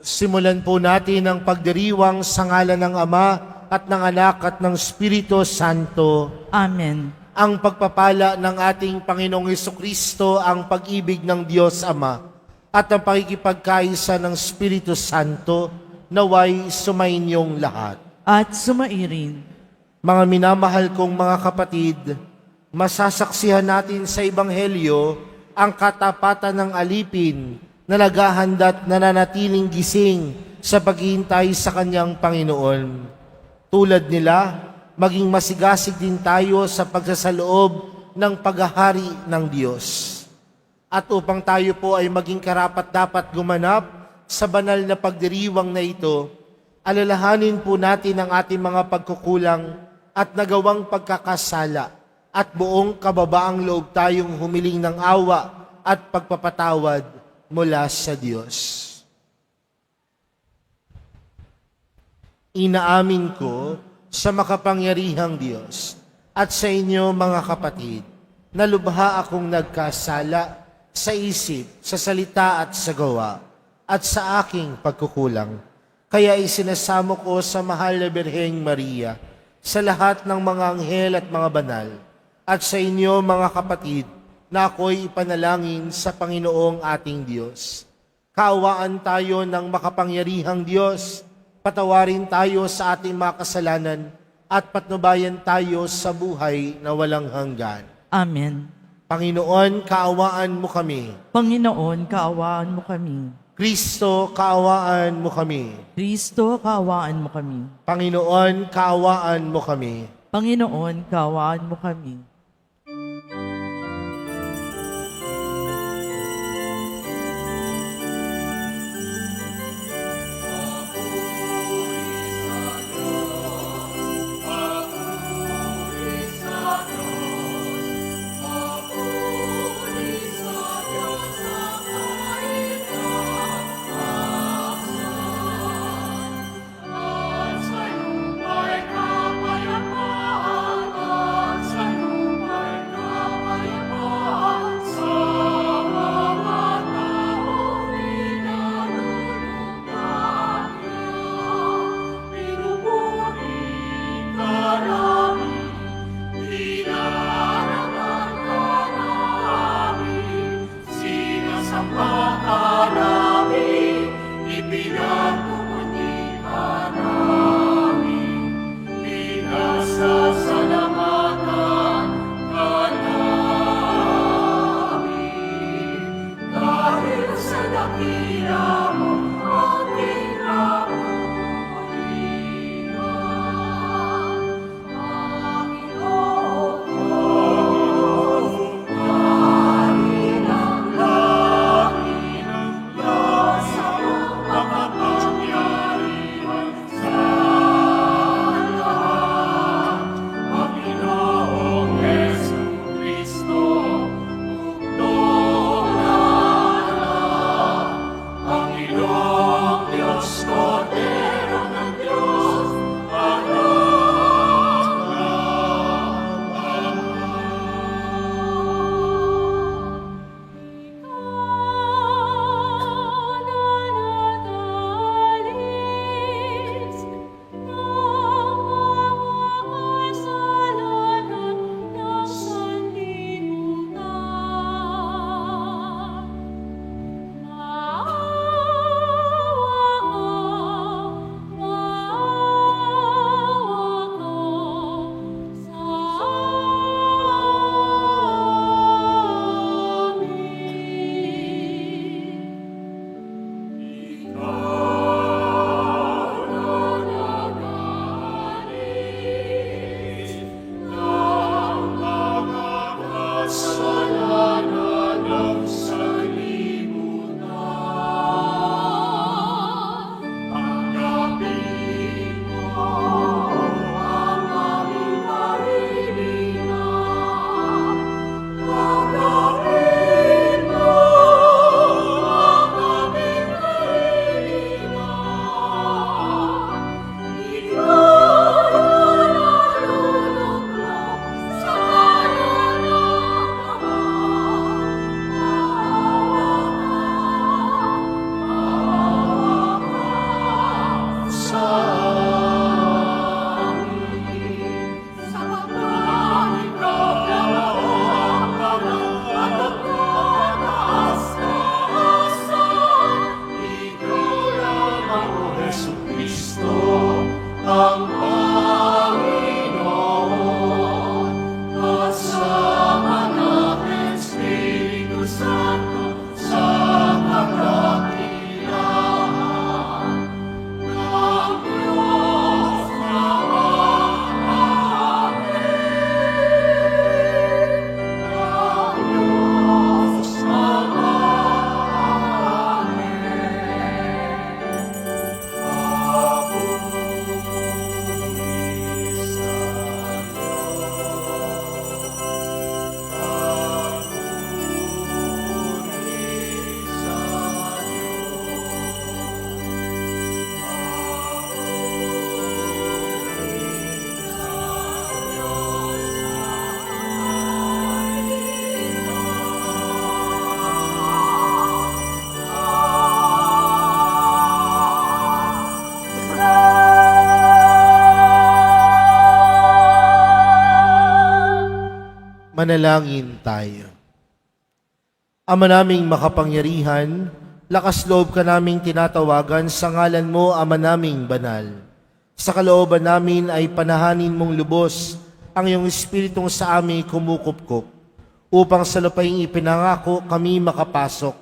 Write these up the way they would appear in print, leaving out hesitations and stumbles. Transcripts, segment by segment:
Simulan po natin ang pagdiriwang sa ngalan ng Ama at ng Anak at ng Espiritu Santo. Amen. Ang pagpapala ng ating Panginoong Hesukristo, ang pag-ibig ng Diyos Ama, at ang pakikipagkaisa ng Espiritu Santo, naway sumainyong lahat. At sumairin. Mga minamahal kong mga kapatid, masasaksihan natin sa Ebanghelyo ang katapatan ng alipin na naghahanda't nananatiling gising sa paghihintay sa kanyang Panginoon. Tulad nila, maging masigasig din tayo sa pagsasaloob ng paghahari ng Diyos. At upang tayo po ay maging karapat-dapat gumanap sa banal na pagdiriwang na ito, alalahanin po natin ang ating mga pagkukulang at nagawang pagkakasala at buong kababaang loob tayong humiling ng awa at pagpapatawad mula sa Diyos. Inaamin ko sa makapangyarihang Diyos at sa inyo mga kapatid na lubha akong nagkasala sa isip, sa salita at sa gawa at sa aking pagkukulang. Kaya isinasamo ko sa mahal na Birheng Maria, sa lahat ng mga anghel at mga banal, at sa inyo mga kapatid, na ako'y ipanalangin sa Panginoong ating Diyos. Kaawaan tayo ng makapangyarihang Diyos, patawarin tayo sa ating mga kasalanan, at patnubayan tayo sa buhay na walang hanggan. Amen. Panginoon, kaawaan mo kami. Panginoon, kaawaan mo kami. Kristo, kaawaan mo kami. Kristo, kaawaan mo kami. Panginoon, kaawaan mo kami. Panginoon, kaawaan mo kami. Panginoon Manalangin tayo. Ama naming makapangyarihan, lakas loob ka naming tinatawagan sa ngalan mo, Ama naming banal. Sa kalooban namin ay panahanin mong lubos ang iyong Espiritong sa amin kumukupkup, upang sa lupaing ipinangako kami makapasok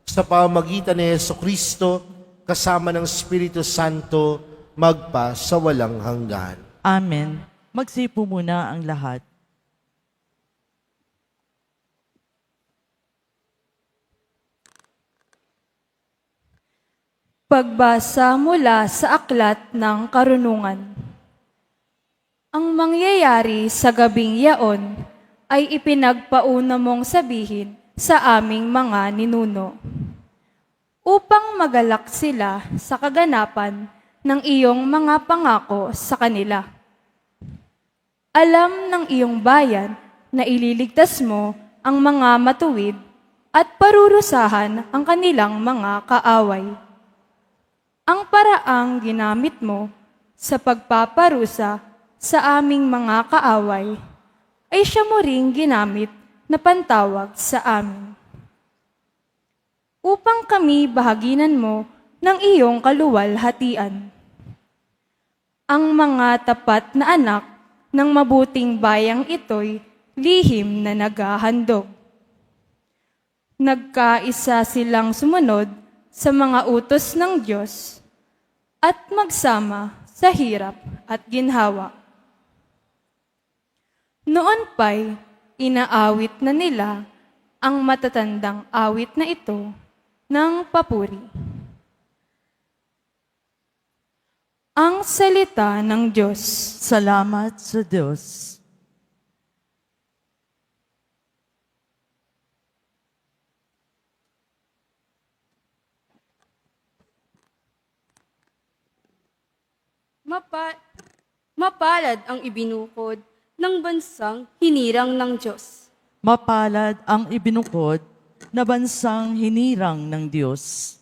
sa pamamagitan ni Jesucristo kasama ng Espiritu Santo magpa sa walang hanggan. Amen. Magsipo muna ang lahat. Pagbasa mula sa Aklat ng Karunungan. Ang mangyayari sa gabing yaon ay ipinagpauna mong sabihin sa aming mga ninuno, upang magalak sila sa kaganapan ng iyong mga pangako sa kanila. Alam ng iyong bayan na ililigtas mo ang mga matuwid at parurusahan ang kanilang mga kaaway. Ang paraang ginamit mo sa pagpaparusa sa aming mga kaaway ay siya mo ring ginamit na pantawag sa amin, upang kami bahaginan mo ng iyong kaluwalhatian. Ang mga tapat na anak ng mabuting bayang ito'y lihim na naghahandog. Nagkaisa silang sumunod sa mga utos ng Diyos at magsama sa hirap at ginhawa. Noon pa'y inaawit na nila ang matatandang awit na ito ng papuri. Ang salita ng Diyos. Salamat sa Diyos. Mapalad ang ibinukod ng bansang hinirang ng Diyos. Mapalad ang ibinukod na bansang hinirang ng Diyos.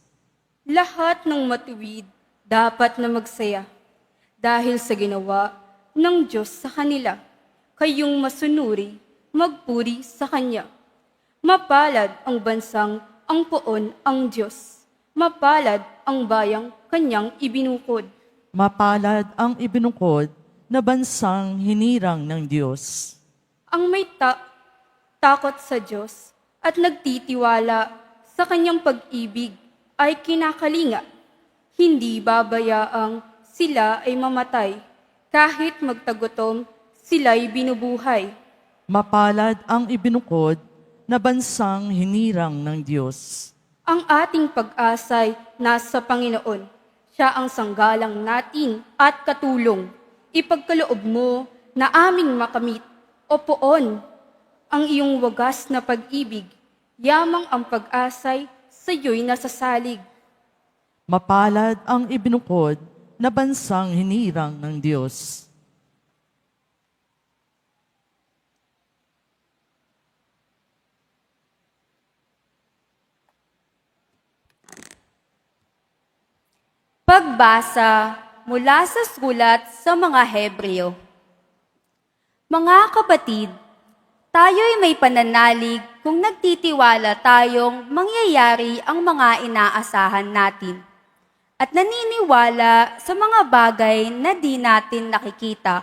Lahat ng matuwid dapat na magsaya dahil sa ginawa ng Diyos sa kanila. Kayong masunuri, magpuri sa Kanya. Mapalad ang bansang ang poon ang Diyos. Mapalad ang bayang Kanyang ibinukod. Mapalad ang ibinukod na bansang hinirang ng Diyos. Ang may takot sa Diyos at nagtitiwala sa Kanyang pag-ibig ay kinakalinga. Hindi babayaang sila ay mamatay, kahit magtagutom sila'y binubuhay. Mapalad ang ibinukod na bansang hinirang ng Diyos. Ang ating pag-asay nasa Panginoon. Siya ang sanggalang natin at katulong. Ipagkaloob mo na aming makamit, o poon, ang iyong wagas na pag-ibig. Yamang ang pag-asay sa iyo'y nasasalig. Mapalad ang ibinukod na bansang hinirang ng Diyos. Pagbasa mula sa sulat sa mga Hebreo. Mga kapatid, tayo'y may pananalig kung nagtitiwala tayong mangyayari ang mga inaasahan natin at naniniwala sa mga bagay na di natin nakikita.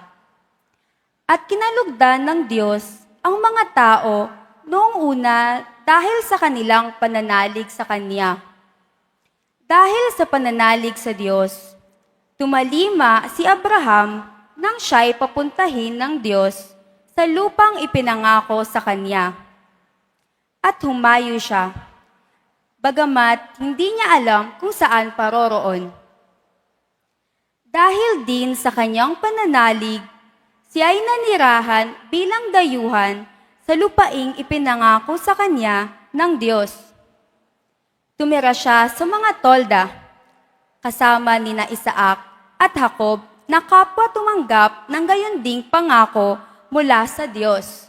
At kinalugdan ng Diyos ang mga tao noong una dahil sa kanilang pananalig sa Kanya. Dahil sa pananalig sa Diyos, tumalima si Abraham nang siya'y papuntahin ng Diyos sa lupang ipinangako sa kanya. At humayo siya, bagamat hindi niya alam kung saan paroroon. Dahil din sa kanyang pananalig, siya ay nanirahan bilang dayuhan sa lupaing ipinangako sa kanya ng Diyos. Tumira siya sa mga tolda, kasama nina Isaac at Jacob na kapwa tumanggap ng gayunding pangako mula sa Diyos.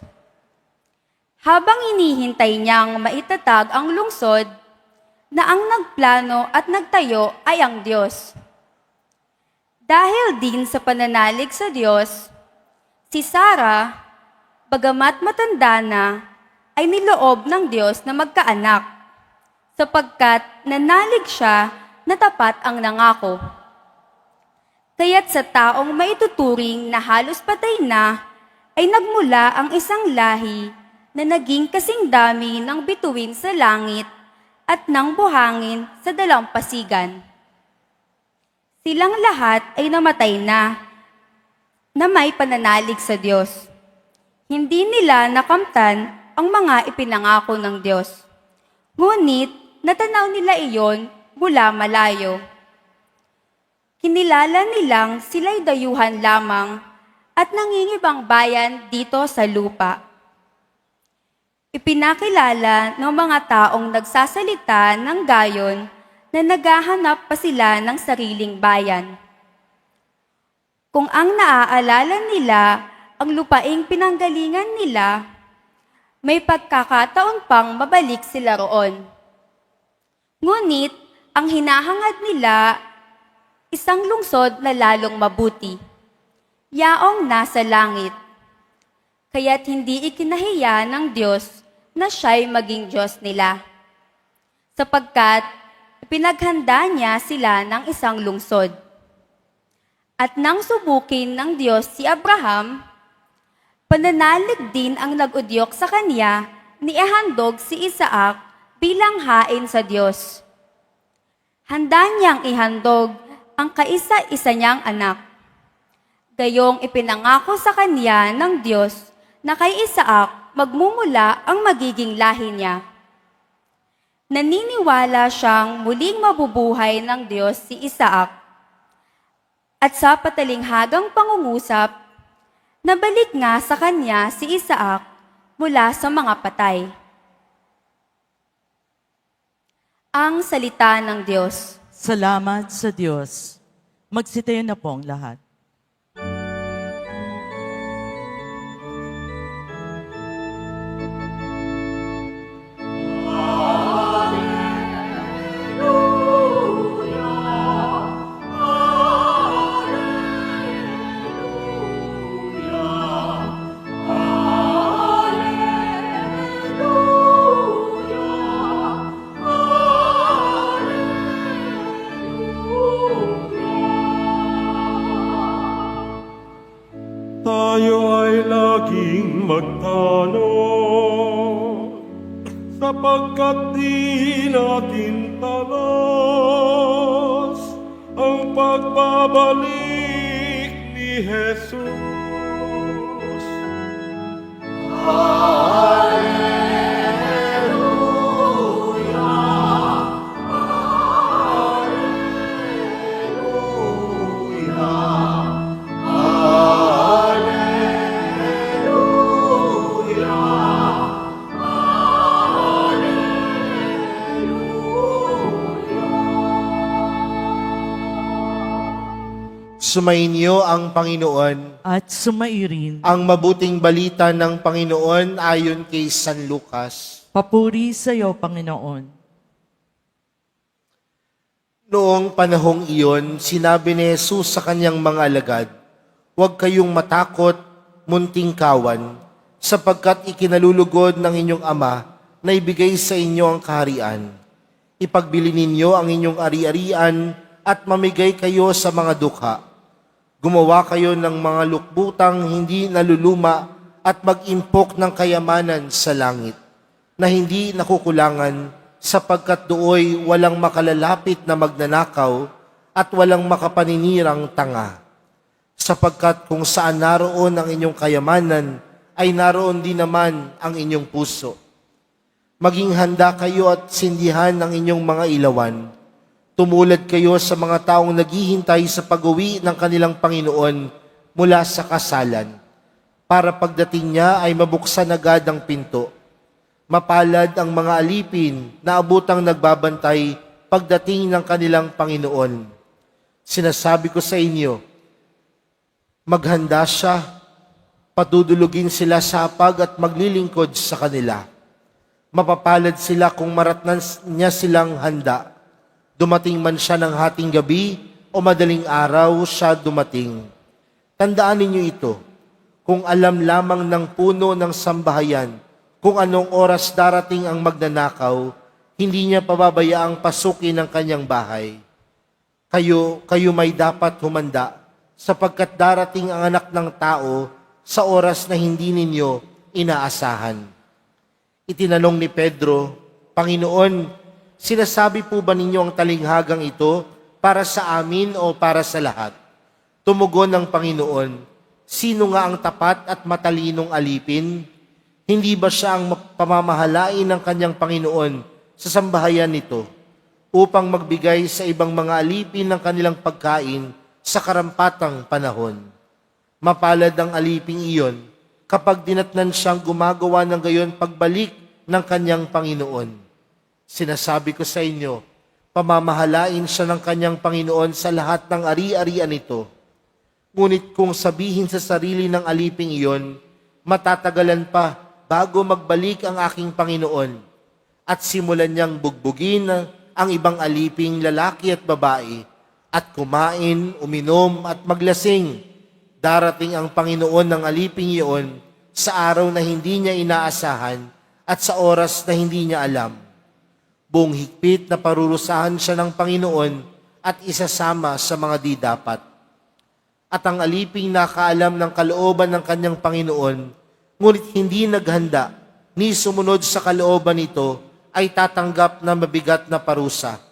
Habang inihintay niyang maitatag ang lungsod, na ang nagplano at nagtayo ay ang Diyos. Dahil din sa pananalig sa Diyos, si Sarah bagamat matanda na, ay niloob ng Diyos na magkaanak, sapagkat nanalig siya na tapat ang nangako. Kaya't sa taong maituturing na halos patay na, ay nagmula ang isang lahi na naging kasing dami ng bituin sa langit at ng buhangin sa dalampasigan. Silang lahat ay namatay na may pananalig sa Diyos. Hindi nila nakamtan ang mga ipinangako ng Diyos. Ngunit natanaw nila iyon mula malayo. Kinilala nilang sila'y dayuhan lamang at nangingibang bayan dito sa lupa. Ipinakilala ng mga taong nagsasalita ng gayon na naghahanap pa sila ng sariling bayan. Kung ang naaalala nila ang lupaing pinanggalingan nila, may pagkakataon pang mabalik sila roon. Ngunit ang hinahangad nila, isang lungsod na lalong mabuti, yaong nasa langit. Kaya't hindi ikinahiya ng Diyos na siya'y maging Diyos nila, sapagkat ipinaghanda niya sila ng isang lungsod. At nang subukin ng Diyos si Abraham, pananalig din ang nag-udyok sa kanya ni ihandog si Isaac bilang hain sa Diyos. Handa niyang ihandog ang kaisa-isa niyang anak. Gayong ipinangako sa kanya ng Diyos na kay Isaac magmumula ang magiging lahi niya. Naniniwala siyang muling mabubuhay ng Diyos si Isaac. At sa patalinghagang pangungusap, nabalik nga sa kanya si Isaac mula sa mga patay. Ang salita ng Diyos. Salamat sa Diyos. Magsitayo na po ang lahat. Tayo ay laging magtanong, sapagkat di natin talas ang pagbabalik ni Jesus. Sumainyo ang Panginoon. At sumairin, Ang mabuting balita ng Panginoon ayon kay San Lucas. papuri sa iyo, Panginoon. Noong panahong iyon, sinabi ni Jesus sa kanyang mga alagad, "Huwag kayong matakot, munting kawan, sapagkat ikinalulugod ng inyong Ama na ibigay sa inyo ang kaharian. Ipagbili ninyo ang inyong ari-arian at mamigay kayo sa mga dukha. Gumawa kayo ng mga lukbutang hindi naluluma at mag-impok ng kayamanan sa langit, na hindi nakukulangan, sapagkat dooy walang makalalapit na magnanakaw at walang makapaninirang tanga. Sapagkat kung saan naroon ang inyong kayamanan, ay naroon din naman ang inyong puso. Maging handa kayo at sindihan ang inyong mga ilawan. Tumulad kayo sa mga taong naghihintay sa pag-uwi ng kanilang Panginoon mula sa kasalan, para pagdating niya ay mabuksan agad ang pinto. Mapalad ang mga alipin na abutang nagbabantay pagdating ng kanilang Panginoon. Sinasabi ko sa inyo, maghanda siya, patudulugin sila sa hapag at maglilingkod sa kanila. Mapapalad sila kung maratnan niya silang handa. Dumating man siya ng hating gabi o madaling araw siya dumating. Tandaan ninyo ito, Kung alam lamang ng puno ng sambahayan kung anong oras darating ang magnanakaw, hindi niya pababayaang pasukin ang kanyang bahay. Kayo may dapat humanda, sapagkat darating ang anak ng tao sa oras na hindi ninyo inaasahan. Itinanong ni Pedro, Panginoon, sinasabi po ba ninyo ang talinghagang ito para sa amin o para sa lahat? Tumugon ng Panginoon, sino nga ang tapat at matalinong alipin? Hindi ba siya ang pamamahalain ng kanyang Panginoon sa sambahayan nito upang magbigay sa ibang mga alipin ng kanilang pagkain sa karampatang panahon? Mapalad ang aliping iyon kapag dinatnan siyang gumagawa ng gayon pagbalik ng kanyang Panginoon. Sinasabi ko sa inyo, pamamahalain siya ng kanyang Panginoon sa lahat ng ari-arian nito. Ngunit kung sabihin sa sarili ng aliping iyon, matatagalan pa bago magbalik ang aking Panginoon, at simulan niyang bugbugin ang ibang aliping lalaki at babae, at kumain, uminom at maglasing, darating ang Panginoon ng aliping iyon sa araw na hindi niya inaasahan at sa oras na hindi niya alam. Buong higpit na parurusahan siya ng Panginoon at isasama sa mga di dapat. At ang aliping nakaalam ng kalooban ng kanyang Panginoon, ngunit hindi naghanda ni sumunod sa kalooban nito, ay tatanggap na mabigat na parusa.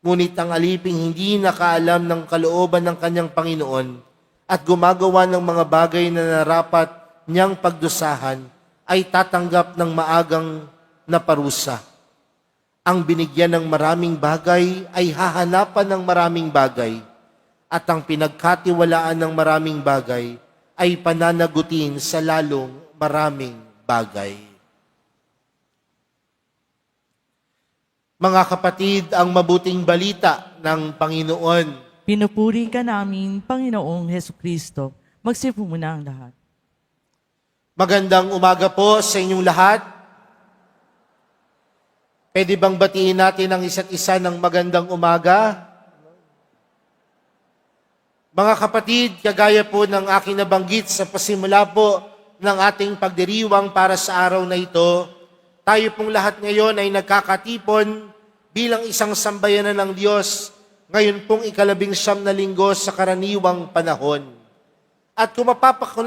Ngunit ang aliping hindi nakaalam ng kalooban ng kanyang Panginoon at gumagawa ng mga bagay na narapat niyang pagdusahan, ay tatanggap ng maagang na parusa. Ang binigyan ng maraming bagay ay hahanapan ng maraming bagay, at ang pinagkatiwalaan ng maraming bagay ay pananagutin sa lalong maraming bagay. Mga kapatid, ang mabuting balita ng Panginoon. Pinupuri ka namin, Panginoong Hesukristo. Magsipo muna ang lahat. Magandang umaga po sa inyong lahat. Pwede bang batiin natin ang isa't isa ng magandang umaga? Mga kapatid, kagaya po ng aking nabanggit sa pasimula po ng ating pagdiriwang para sa araw na ito, tayo pong lahat ngayon ay nagkakatipon bilang isang sambayanan ng Diyos, ngayon pong 19 na linggo sa karaniwang panahon. At kung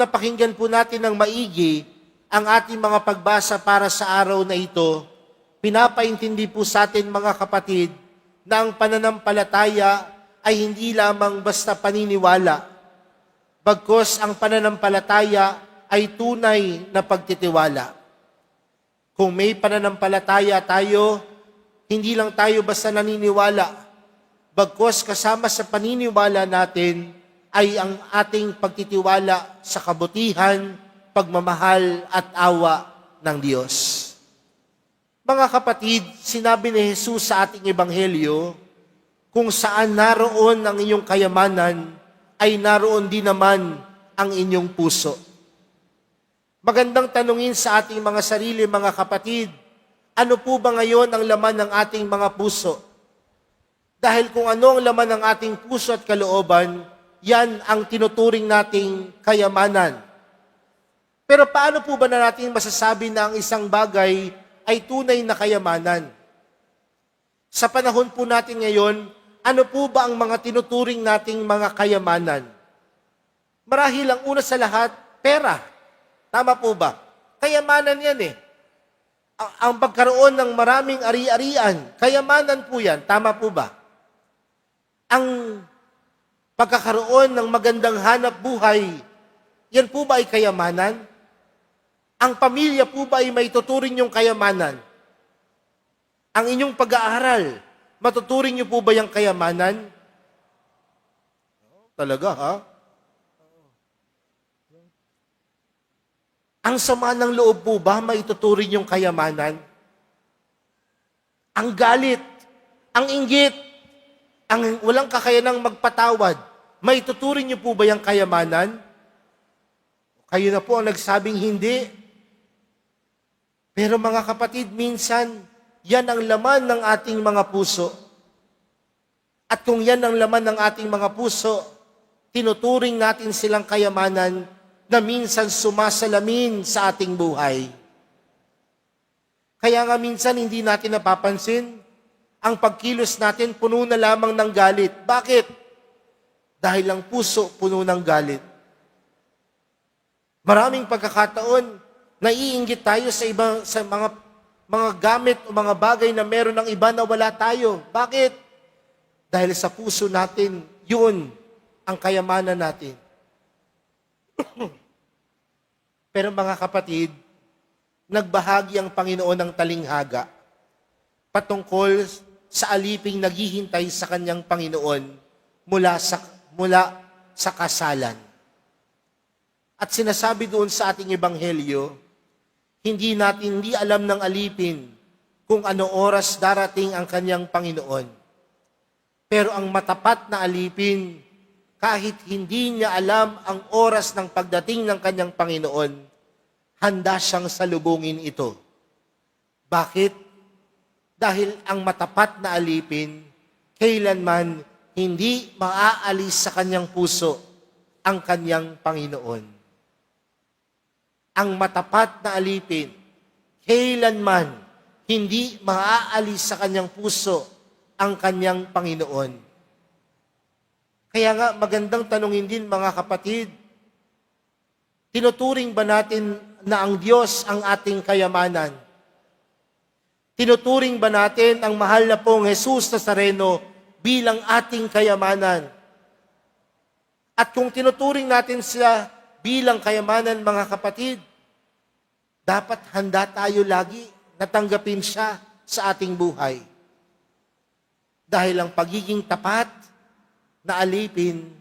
napakinggan po natin ng maigi ang ating mga pagbasa para sa araw na ito, pinapaintindi po sa atin mga kapatid na ang pananampalataya ay hindi lamang basta paniniwala, bagkus ang pananampalataya ay tunay na pagtitiwala. Kung may pananampalataya tayo, hindi lang tayo basta naniniwala, bagkus kasama sa paniniwala natin ay ang ating pagtitiwala sa kabutihan, pagmamahal at awa ng Diyos. Mga kapatid, sinabi ni Jesus sa ating ebanghelyo, kung saan naroon ang inyong kayamanan, ay naroon din naman ang inyong puso. Magandang tanungin sa ating mga sarili, mga kapatid, ano po ba ngayon ang laman ng ating mga puso? Dahil kung ano ang laman ng ating puso at kalooban, yan ang tinuturing nating kayamanan. Pero paano po ba na natin masasabi na ang isang bagay ay tunay na kayamanan? Sa panahon po natin ngayon, ano po ba ang mga tinuturing nating mga kayamanan? Marahil ang una sa lahat, pera. Tama po ba? Kayamanan yan eh. Ang pagkaroon ng maraming ari-arian, kayamanan po yan. Tama po ba? Ang pagkakaroon ng magandang hanap buhay, yan po ba ay kayamanan? Ang pamilya po ba ay may tuturing yung kayamanan? Ang inyong pag-aaral, matuturing niyo po ba yung kayamanan? Talaga ha? Ang sama ng loob po ba maituturing yung kayamanan? Ang galit, ang inggit, ang walang kakayanang magpatawad, maituturing niyo po ba yung kayamanan? Kayo na po ang nagsabing hindi. Pero mga kapatid, minsan, yan ang laman ng ating mga puso. At kung yan ang laman ng ating mga puso, tinuturing natin silang kayamanan, na minsan sumasalamin sa ating buhay. Kaya nga minsan hindi natin napapansin, ang pagkilos natin puno na lamang ng galit. Bakit? Dahil ang puso puno ng galit. Maraming pagkakataon, naiinggit tayo sa mga gamit o mga bagay na meron ng iba na wala tayo. Bakit? Dahil sa puso natin, yun ang kayamanan natin. Pero mga kapatid, nagbahagi ang Panginoon ng talinghaga patungkol sa aliping naghihintay sa kanyang Panginoon mula sa kasalan. At sinasabi doon sa ating ebanghelyo, hindi alam ng alipin kung ano oras darating ang kanyang Panginoon. Pero ang matapat na alipin, kahit hindi niya alam ang oras ng pagdating ng kanyang Panginoon, handa siyang salubungin ito. Bakit? Dahil ang matapat na alipin, kailanman hindi maaalis sa kanyang puso ang kanyang Panginoon. Ang matapat na alipin, kailanman hindi maaalis sa kanyang puso ang kanyang Panginoon. Kaya nga magandang tanungin din mga kapatid, tinuturing ba natin na ang Diyos ang ating kayamanan? Tinuturing ba natin ang mahal na pong Jesus Nazareno bilang ating kayamanan? At kung tinuturing natin siya bilang kayamanan, mga kapatid, dapat handa tayo lagi na tanggapin siya sa ating buhay. Dahil ang pagiging tapat na alipin,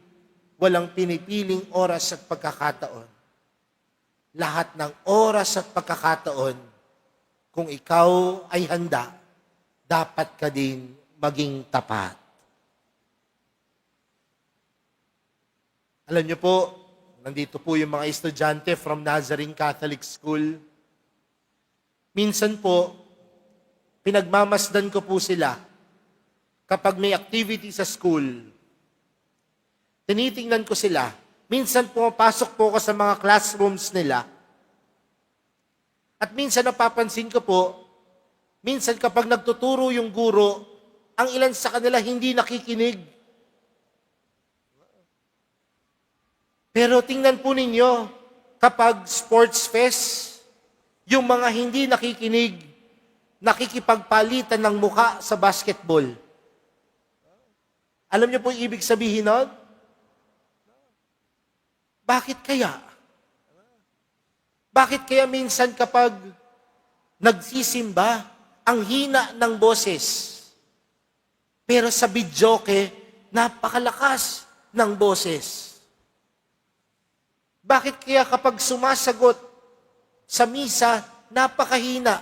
walang pinipiling oras at pagkakataon. Lahat ng oras at pagkakataon, kung ikaw ay handa, dapat ka din maging tapat. Alam niyo po, nandito po yung mga estudyante from Nazarene Catholic School. Minsan po, pinagmamasdan ko po sila kapag may activity sa school. Tinitingnan ko sila. Minsan pumapasok po ako sa mga classrooms nila. At minsan napapansin ko po, minsan kapag nagtuturo yung guro, ang ilan sa kanila hindi nakikinig. Pero tingnan po ninyo, kapag sports fest, yung mga hindi nakikinig, nakikipagpalitan ng muka sa basketball. Alam niyo po yung ibig sabihin nun? Bakit kaya? Bakit kaya minsan kapag nagsisimba, ang hina ng boses? Pero sa videoke, napakalakas ng boses. Bakit kaya kapag sumasagot sa misa, napakahina?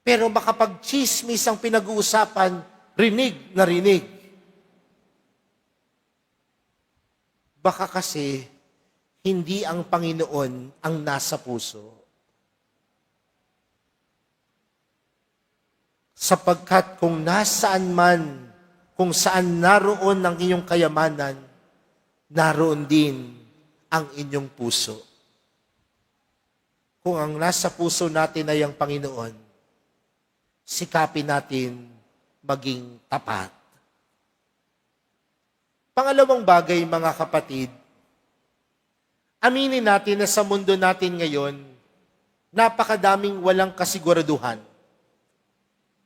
Pero makapag-chismis ang pinag-uusapan, rinig na rinig. Baka kasi, hindi ang Panginoon ang nasa puso. Sapagkat kung nasaan man, kung saan naroon ang iyong kayamanan, naroon din ang inyong puso. Kung ang nasa puso natin ay ang Panginoon, sikapin natin maging tapat. Pangalawang bagay, mga kapatid, aminin natin na sa mundo natin ngayon, napakadaming walang kasiguraduhan.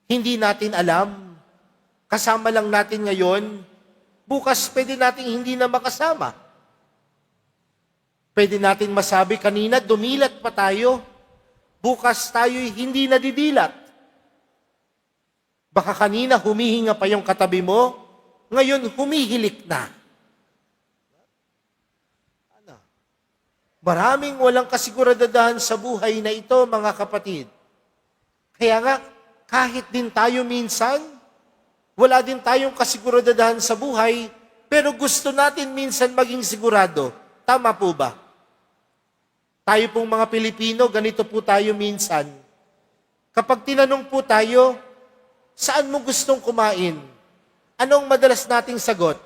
Hindi natin alam, kasama lang natin ngayon, bukas pwede nating hindi na makasama. Pwede nating masabi, kanina dumilat pa tayo, bukas tayo'y hindi nadidilat. Baka kanina humihinga pa yung katabi mo, ngayon humihilik na. Maraming walang kasiguraduhan sa buhay na ito, mga kapatid. Kaya nga, kahit din tayo minsan, wala din tayong kasiguraduhan sa buhay, pero gusto natin minsan maging sigurado. Tama po ba? Tayo pong mga Pilipino, ganito po tayo minsan. Kapag tinanong po tayo, saan mo gustong kumain? Anong madalas nating sagot?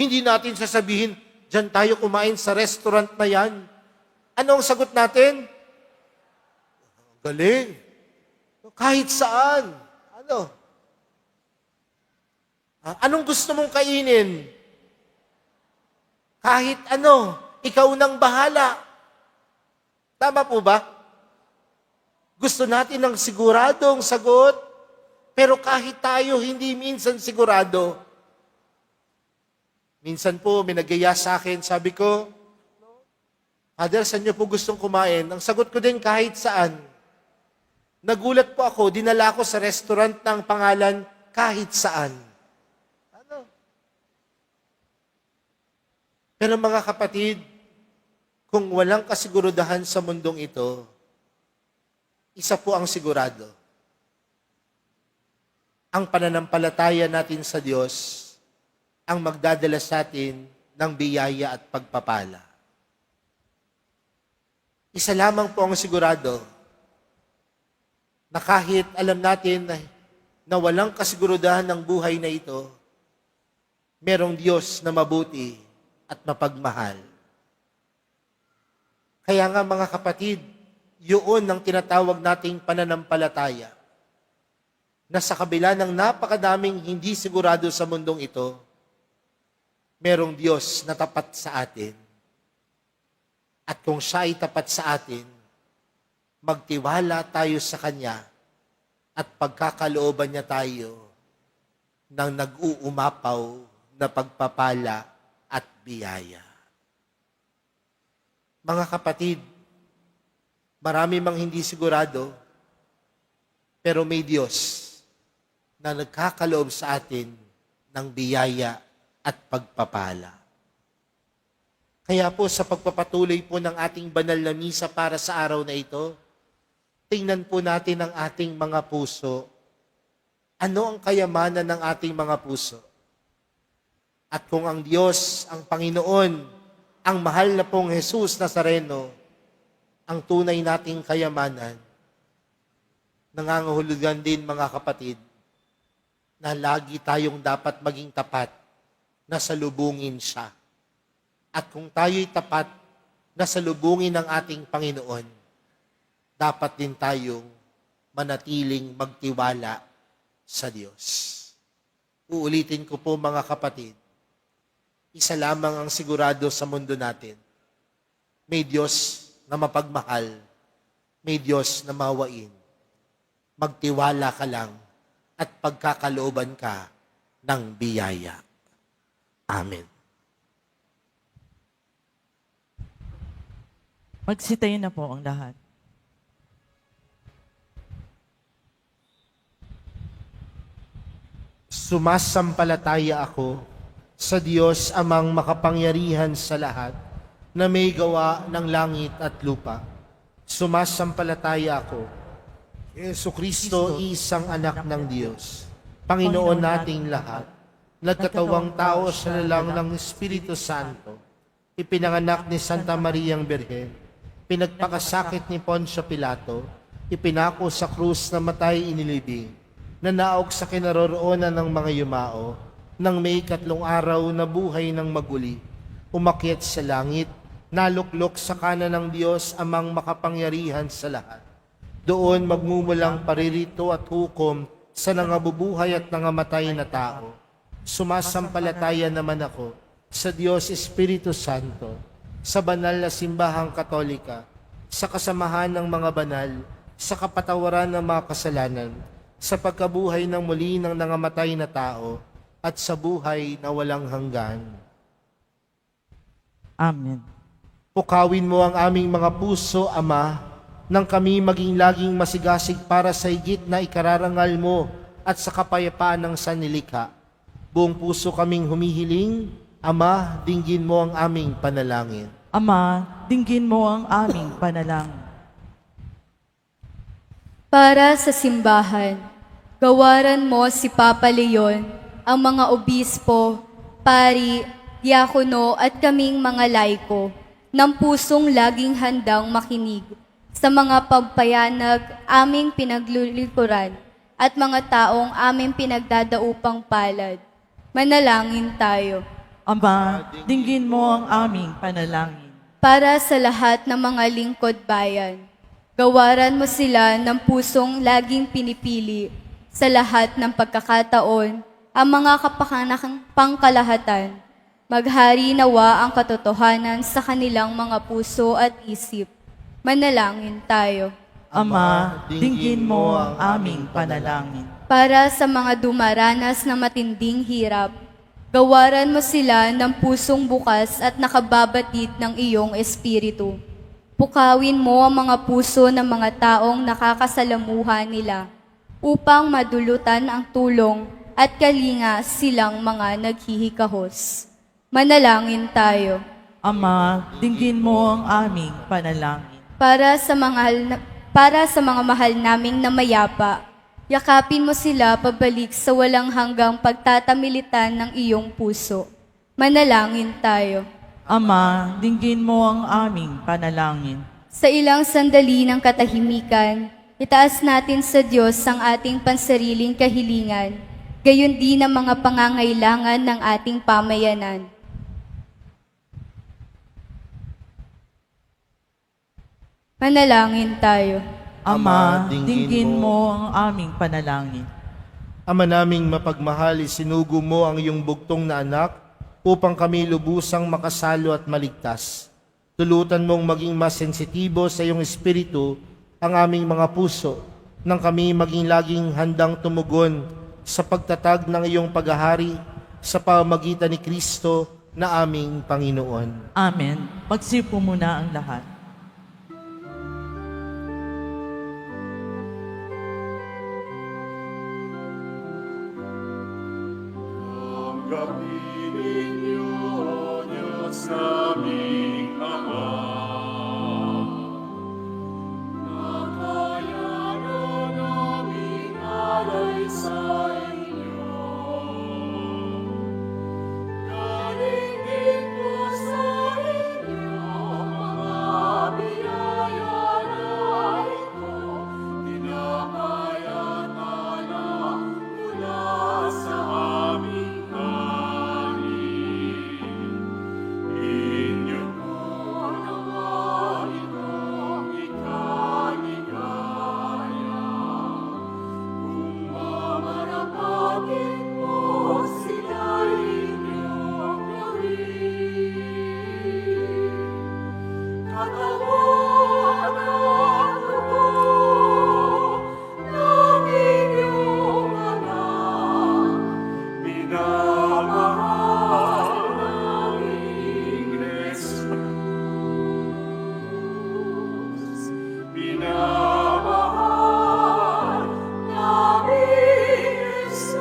Hindi natin sasabihin, Diyan tayo kumain sa restaurant na yan. Ano ang sagot natin? Galing. Kahit saan. Ano? Anong gusto mong kainin? Kahit ano, ikaw nang bahala. Tama po ba? Gusto natin ng siguradong sagot, pero kahit tayo hindi minsan sigurado. Minsan po, may nagaya sa akin, sabi ko, Father, saan niyo po gustong kumain? Ang sagot ko din kahit saan. Nagulat po ako, dinala ko sa restaurant ng pangalan kahit saan. Ano? Pero mga kapatid, kung walang kasigurudahan sa mundong ito, isa po ang sigurado. Ang pananampalataya natin sa Diyos ang magdadala sa atin ng biyaya at pagpapala. Isa lamang po ang sigurado na kahit alam natin na walang kasigurudahan ng buhay na ito, merong Diyos na mabuti at mapagmahal. Kaya nga mga kapatid, yun ang tinatawag nating pananampalataya, na sa kabila ng napakadaming hindi sigurado sa mundong ito, merong Diyos na tapat sa atin. At kung siya ay tapat sa atin, magtiwala tayo sa Kanya at pagkakalooban niya tayo ng nag-uumapaw na pagpapala at biyaya. Mga kapatid, marami mang hindi sigurado, pero may Diyos na nagkakaloob sa atin ng biyaya at pagpapala. Kaya po sa pagpapatuloy po ng ating banal na misa para sa araw na ito, tingnan po natin ang ating mga puso. Ano ang kayamanan ng ating mga puso? At kung ang Diyos, ang Panginoon, ang mahal na pong Jesus Nazareno, ang tunay nating kayamanan, nangangahulugan din mga kapatid, na lagi tayong dapat maging tapat na salubungin siya. At kung tayo'y tapat na salubungin ng ating Panginoon, dapat din tayong manatiling magtiwala sa Diyos. Uulitin ko po mga kapatid, isa lamang ang sigurado sa mundo natin. May Diyos na mapagmahal, may Diyos na mawain. Magtiwala ka lang at pagkakalooban ka ng biyaya. Amen. Magsitayin na po ang lahat. Sumasampalataya ako sa Diyos amang makapangyarihan sa lahat na may gawa ng langit at lupa. Sumasampalataya ako Jesucristo, isang anak ng Diyos, Panginoon nating lahat, nagkatawang tao sa lalang ng Espiritu Santo, ipinanganak ni Santa Mariang Birhen, pinagpakasakit ni Poncio Pilato, ipinako sa krus na matay inilibing, nanaog sa kinaroroonan ng mga yumao, nang may 3 araw na buhay ng maguli, umakyat sa langit, naluklok sa kanan ng Diyos amang makapangyarihan sa lahat. Doon magmumulang paririto at hukom sa nangabubuhay at nangamatay na tao. Sumasampalataya naman ako sa Diyos Espiritu Santo, sa banal na simbahang katolika, sa kasamahan ng mga banal, sa kapatawaran ng mga kasalanan, sa pagkabuhay ng muli ng nangamatay na tao, at sa buhay na walang hanggan. Amen. Pukawin mo ang aming mga puso, Ama, nang kami maging laging masigasig para sa higit na ikararangal mo at sa kapayapaan ng sanlilikha. Buong puso kaming humihiling, Ama, dinggin mo ang aming panalangin. Ama, dinggin mo ang aming panalangin. Para sa simbahan, gawaran mo si Papa Leon, ang mga obispo, pari, diakono at kaming mga laiko, ng pusong laging handang makinig sa mga pagpayanag aming pinaglulikuran at mga taong aming pinagdadaupang palad. Manalangin tayo. Ama, dinggin mo ang aming panalangin. Para sa lahat ng mga lingkod bayan, gawaran mo sila ng pusong laging pinipili sa lahat ng pagkakataon ang mga kapakanakang pangkalahatan. Maghari nawa ang katotohanan sa kanilang mga puso at isip. Manalangin tayo. Ama, dinggin mo ang aming panalangin. Para sa mga dumaranas na matinding hirap, gawaran mo sila ng pusong bukas at nakababatid ng iyong espiritu. Pukawin mo ang mga puso ng mga taong nakakasalamuhan nila upang madulutan ang tulong at kalinga silang mga naghihikahos. Manalangin tayo. Ama, dinggin mo ang aming panalangin. Para sa mga mahal naming namayapa, yakapin mo sila pabalik sa walang hanggang pagtatamilitan ng iyong puso. Manalangin tayo. Ama, dinggin mo ang aming panalangin. Sa ilang sandali ng katahimikan, itaas natin sa Diyos ang ating pansariling kahilingan, gayon din ang mga pangangailangan ng ating pamayanan. Manalangin tayo. Ama, dinggin dinggin mo mo ang aming panalangin. Ama naming mapagmahal, isinugo mo ang iyong bugtong na anak upang kami lubusang makasalo at maligtas. Tulutan mong maging mas sensitibo sa iyong espiritu ang aming mga puso, nang kami maging laging handang tumugon sa pagtatag ng iyong paghahari sa pamamagitan ni Kristo na aming Panginoon. Amen. Magsipo muna ang lahat. Tanggapin ninyo, Diyos naming Ama. Nakayanan naming alay sa inyo. Galing din po sa inyo, mga biyaya na ito. Tinapayat anak mula sa aming inyo po naman itong ikaligaya. Kung mamarapatin mo sila'y inyong gawin. Katawan at dugo ng inyong anak, minamahal naming Jesus. Minamahal naming Jesus.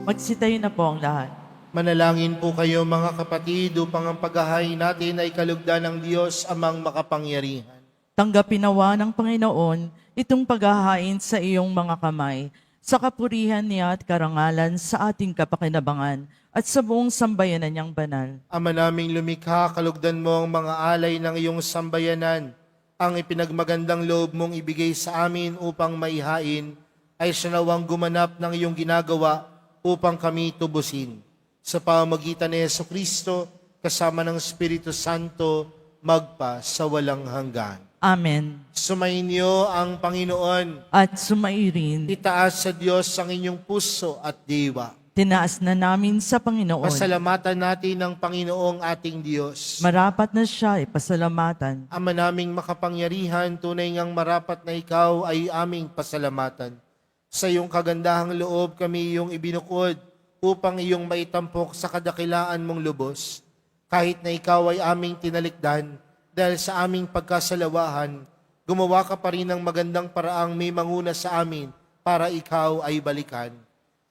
Magsitayo na po ang lahat. Manalangin po kayo mga kapatid upang ang paghahain natin ay kalugdan ng Diyos amang makapangyarihan. Tanggapin nawa ng Panginoon itong paghahain sa iyong mga kamay, sa kapurihan niya at karangalan sa ating kapakinabangan at sa buong sambayanan niyang banal. Ama naming lumikha, kalugdan mo ang mga alay ng iyong sambayanan. Ang ipinagmagandang loob mong ibigay sa amin upang maihain ay siya nawang gumanap ng iyong ginagawa upang kami tubusin. Sa pamamagitan ni Jesucristo, kasama ng Espiritu Santo, magpa sa walang hanggan. Amen. Sumainyo ang Panginoon. At sumairin, Itaas sa Diyos ang inyong puso at diwa. tinaas na namin sa Panginoon. Pasalamatan natin ang Panginoong ating Diyos. Marapat na siya ipasalamatan. Ama naming makapangyarihan, tunay ngang marapat na ikaw ay aming pasalamatan. Sa iyong kagandahang loob kami iyong ibinukod upang iyong maitampok sa kadakilaan mong lubos. Kahit na ikaw ay aming tinalikdan, dahil sa aming pagkasalawahan, gumawa ka pa rin ng magandang paraang may manguna sa amin para ikaw ay balikan.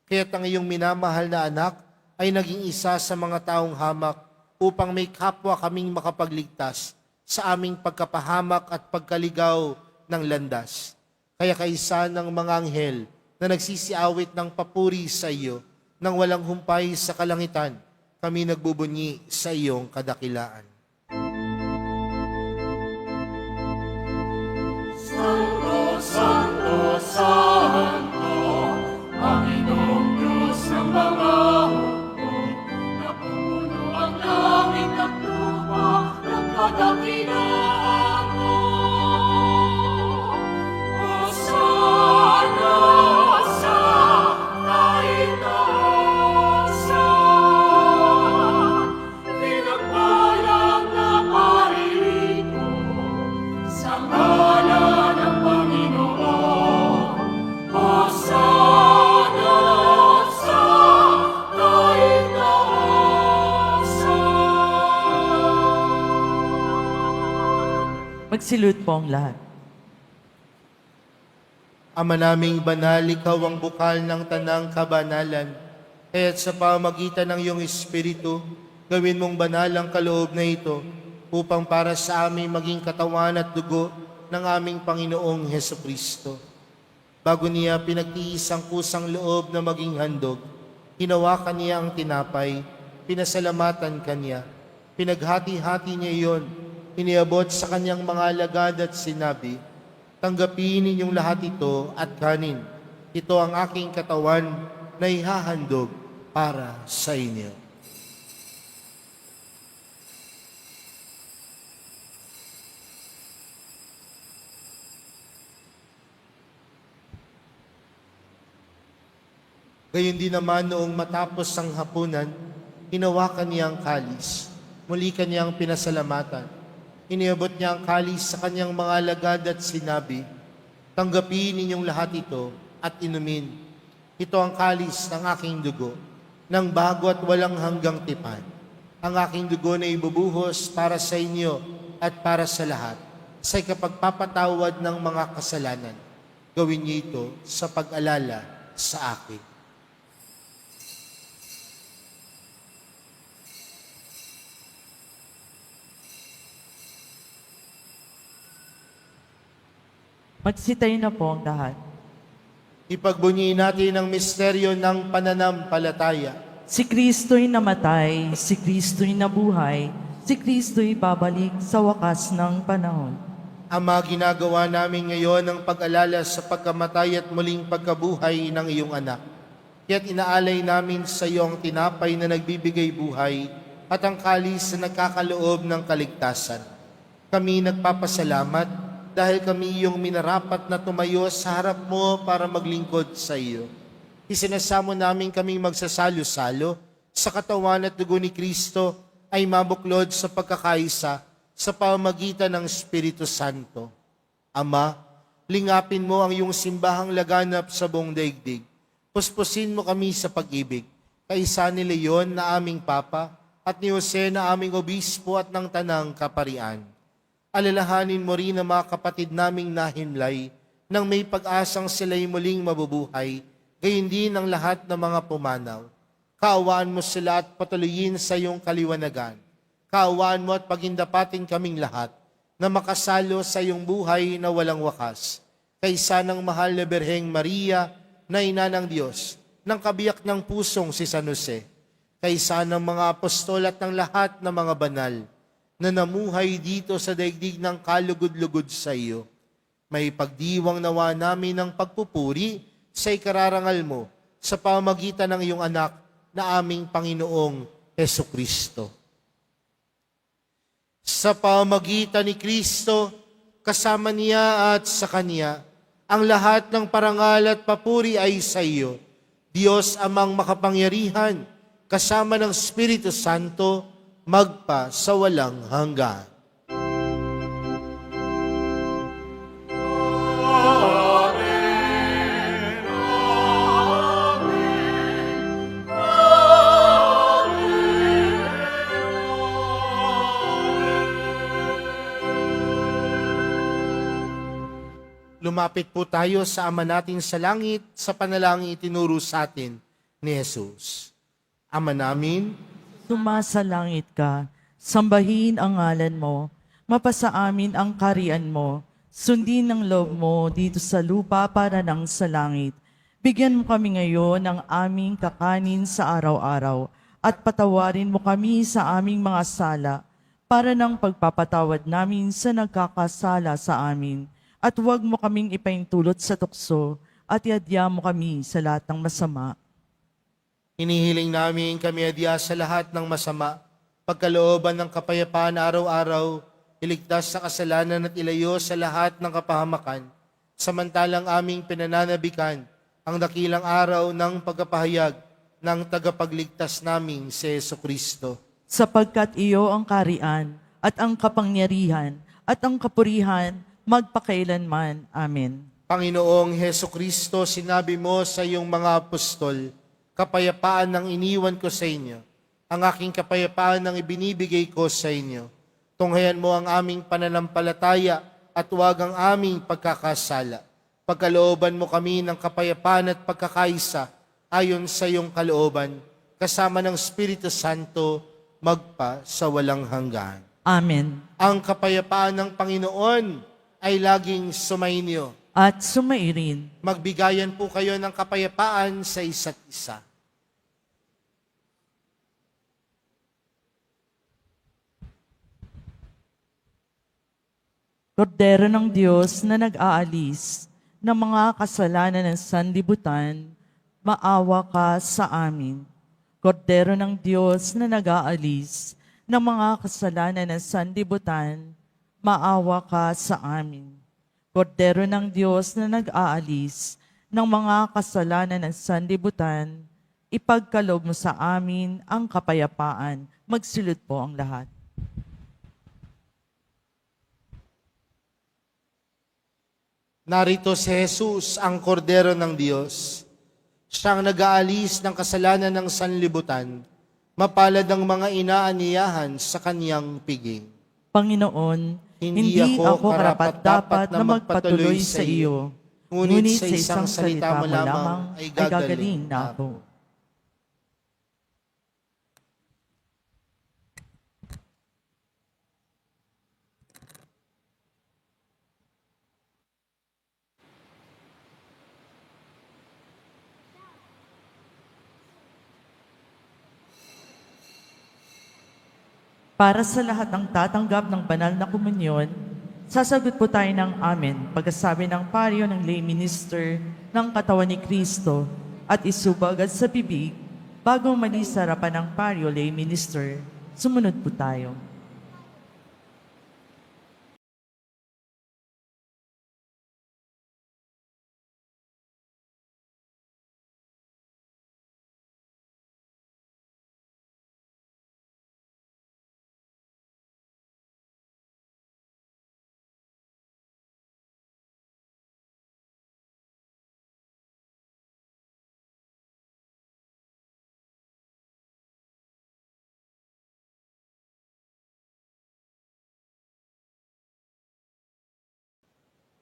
Kaya't ang iyong minamahal na anak ay naging isa sa mga taong hamak upang may kapwa kaming makapagligtas sa aming pagkapahamak at pagkaligaw ng landas. Kaya kaisa ng mga anghel na nagsisiawit ng papuri sa iyo nang walang humpay sa kalangitan, kami nagbubunyi sa iyong kadakilaan. Santo, Santo, Santo, Panginoon. Magsilud po ang lahat. Ama naming banal, ikaw ang bukal ng tanang kabanalan. Kaya't sa pamagitan ng iyong Espiritu, gawin mong banal ang kaloob na ito upang para sa amin maging katawan at dugo ng aming Panginoong Hesukristo. Bago niya pinagtiis ang kusang loob na maging handog, hinawakan niya ang tinapay, pinasalamatan kanya, pinaghati-hati niya iyon, iniabot sa kanyang mga alagad at sinabi, "Tanggapin ninyong lahat ito at kanin. Ito ang aking katawan na ihahandog para sa inyo." Gayon din naman noong matapos ang hapunan, hinawakan niya ang kalis. Muli kanyang pinasalamatan. Iniabot niya ang kalis sa kanyang mga alagad at sinabi, "Tanggapin ninyong lahat ito at inumin. Ito ang kalis ng aking dugo, ng bago at walang hanggang tipan. Ang aking dugo na ibubuhos para sa inyo at para sa lahat, sa ikapagpapatawad ng mga kasalanan. Gawin niyo ito sa pag-alala sa akin." Magsitayo na po ang lahat. Ipagbunyiin natin ang misteryo ng pananampalataya. Si Kristo'y namatay, si Kristo'y nabuhay, si Kristo'y babalik sa wakas ng panahon. Ama, ginagawa namin ngayon ang pag-alala sa pagkamatay at muling pagkabuhay ng iyong anak. Kaya't inaalay namin sa iyo ang tinapay na nagbibigay buhay at ang kalis na nagkakaloob ng kaligtasan. Kami nagpapasalamat dahil kami iyong minarapat na tumayo sa harap mo para maglingkod sa iyo. Isinasamo namin kaming magsasalo-salo sa katawan at dugo ni Kristo ay mabuklod sa pagkakaisa sa pamamagitan ng Espiritu Santo. Ama, lingapin mo ang iyong simbahang laganap sa buong daigdig. Puspusin mo kami sa pag-ibig, kaisa ni Leon na aming Papa at ni Jose na aming Obispo at ng Tanang Kaparian. Alalahanin mo rin ang mga kapatid naming nahimlay nang may pag-asang sila'y muling mabubuhay, gayon din ang lahat ng mga pumanaw. Kaawaan mo sila at patuloyin sa iyong kaliwanagan. Kaawaan mo at pagindapatin kaming lahat na makasalo sa iyong buhay na walang wakas. Kaysa ng mahal na Birheng Maria na ina ng Diyos, ng kabiyak ng pusong si San Jose. Kaysa ng mga apostol at ng lahat ng mga banal na namuhay dito sa daigdig ng kalugod-lugod sa iyo. May pagdiwang nawa namin ng pagpupuri sa ikararangal mo sa pamagitan ng iyong anak na aming Panginoong Hesukristo. Sa pamagitan ni Kristo, kasama niya at sa Kanya, ang lahat ng parangal at papuri ay sa iyo, Diyos amang makapangyarihan, kasama ng Espiritu Santo, magpa sa walang hanggan. Lumapit po tayo sa Ama natin sa langit sa panalangin itinuro sa atin ni Jesus. Ama namin, Sumasalangit ka, sambahin ang ngalan mo, mapasa amin ang karian mo, sundin ang loob mo dito sa lupa para nang sa langit. Bigyan mo kami ngayon ng aming kakanin sa araw-araw at patawarin mo kami sa aming mga sala para nang pagpapatawad namin sa nagkakasala sa amin. At huwag mo kaming ipaintulot sa tukso at iadya mo kami sa lahat ng masama. hinihiling namin kami adya sa lahat ng masama, pagkalooban ng kapayapaan araw-araw, iligtas sa kasalanan at ilayo sa lahat ng kapahamakan, samantalang aming pinananabikan ang dakilang araw ng pagkapahayag ng tagapagligtas naming si Jesucristo. Sapagkat iyo ang karian at ang kapangyarihan at ang kapurihan magpakailanman. Amen. Panginoong Jesucristo, sinabi mo sa iyong mga apostol, kapayapaan ang iniwan ko sa inyo, ang aking kapayapaan ang ibinibigay ko sa inyo. Tunghayan mo ang aming pananampalataya at huwag ang aming pagkakasala. Pagkalooban mo kami ng kapayapaan at pagkakaisa ayon sa iyong kalooban, kasama ng Espiritu Santo, magpa sa walang hanggan. Amen. Ang kapayapaan ng Panginoon ay laging sumainyo. At sumairin. Magbigayan po kayo ng kapayapaan sa isa't isa. Kordero ng Diyos na nag-aalis ng mga kasalanan ng sanlibutan, maawa ka sa amin. Kordero ng Diyos na nag-aalis ng mga kasalanan ng sanlibutan, maawa ka sa amin. Kordero ng Diyos na nag-aalis ng mga kasalanan ng sanlibutan, ipagkaloob mo sa amin ang kapayapaan. Magsilod po ang lahat. Narito si Jesus, ang kordero ng Diyos. Siyang nag-aalis ng kasalanan ng sanlibutan. Mapalad ang mga inaaniyahan sa kaniyang piging. Panginoon, hindi ako karapat-dapat na magpatuloy sa iyo, ngunit sa isang salita mo lamang ay gagaling na ako. Para sa lahat ng tatanggap ng banal na komunyon, sasagot po tayo ng amen pagkasabi ng paryo ng lay minister ng katawan ni Kristo at isubagad sa bibig bago umalis sa harapan ng paryo lay minister. Sumunod po tayo.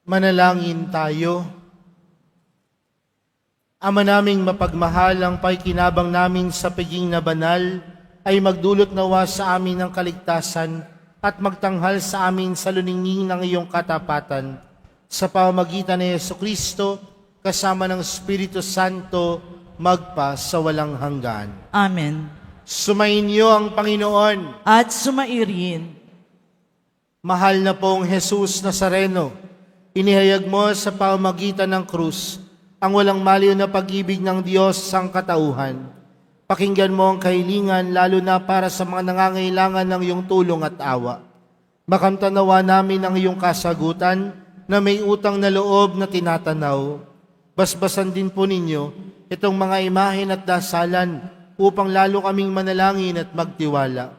Manalangin tayo. Ama naming mapagmahal, ang paikinabang namin sa piging na banal ay magdulot nawa sa amin ng kaligtasan at magtanghal sa amin sa luningning ng iyong katapatan. Sa pamamagitan ni Jesucristo, kasama ng Espiritu Santo, magpa sa walang hanggan. Amen. Sumainyo ang Panginoon. At sumairin. Mahal na pong Jesus Nazareno, inihayag mo sa pamamagitan ng krus ang walang maliw na pag-ibig ng Diyos sang katauhan. Pakinggan mo ang kahilingan lalo na para sa mga nangangailangan ng iyong tulong at awa. Makamtanawa namin ang iyong kasagutan na may utang na loob na tinatanaw. Basbasan din po ninyo itong mga imahen at dasalan upang lalo kaming manalangin at magtiwala.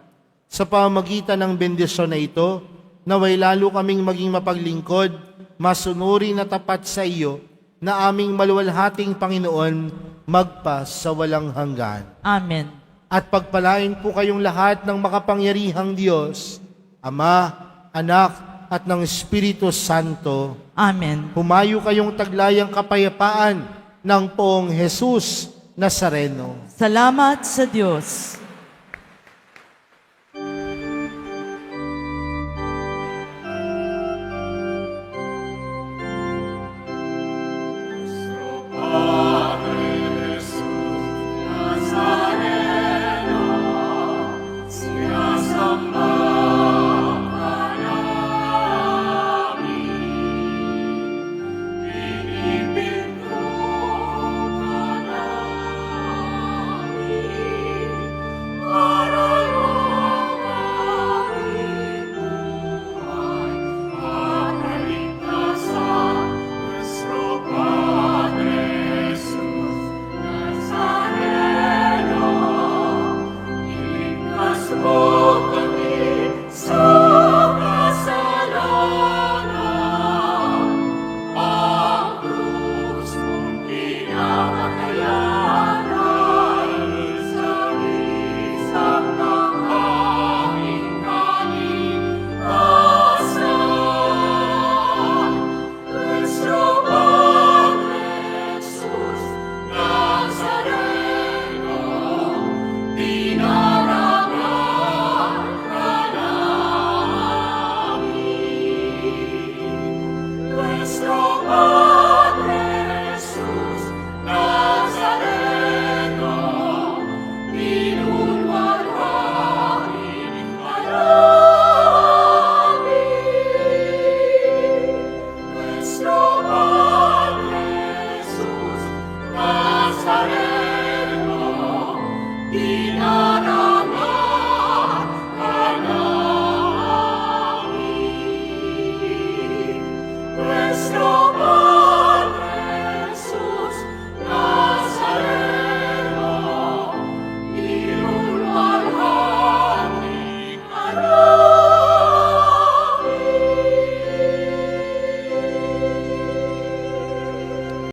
Sa pamamagitan ng bendisyon na ito, naway lalo kaming maging mapaglingkod, masunuri na tapat sa iyo, na aming maluwalhating Panginoon, magpa sa walang hanggan. Amen. At pagpalain po kayong lahat ng makapangyarihang Diyos, Ama, Anak, at ng Espiritu Santo. Amen. Humayo kayong taglayang kapayapaan ng poong Jesus Nazareno. Salamat sa Diyos.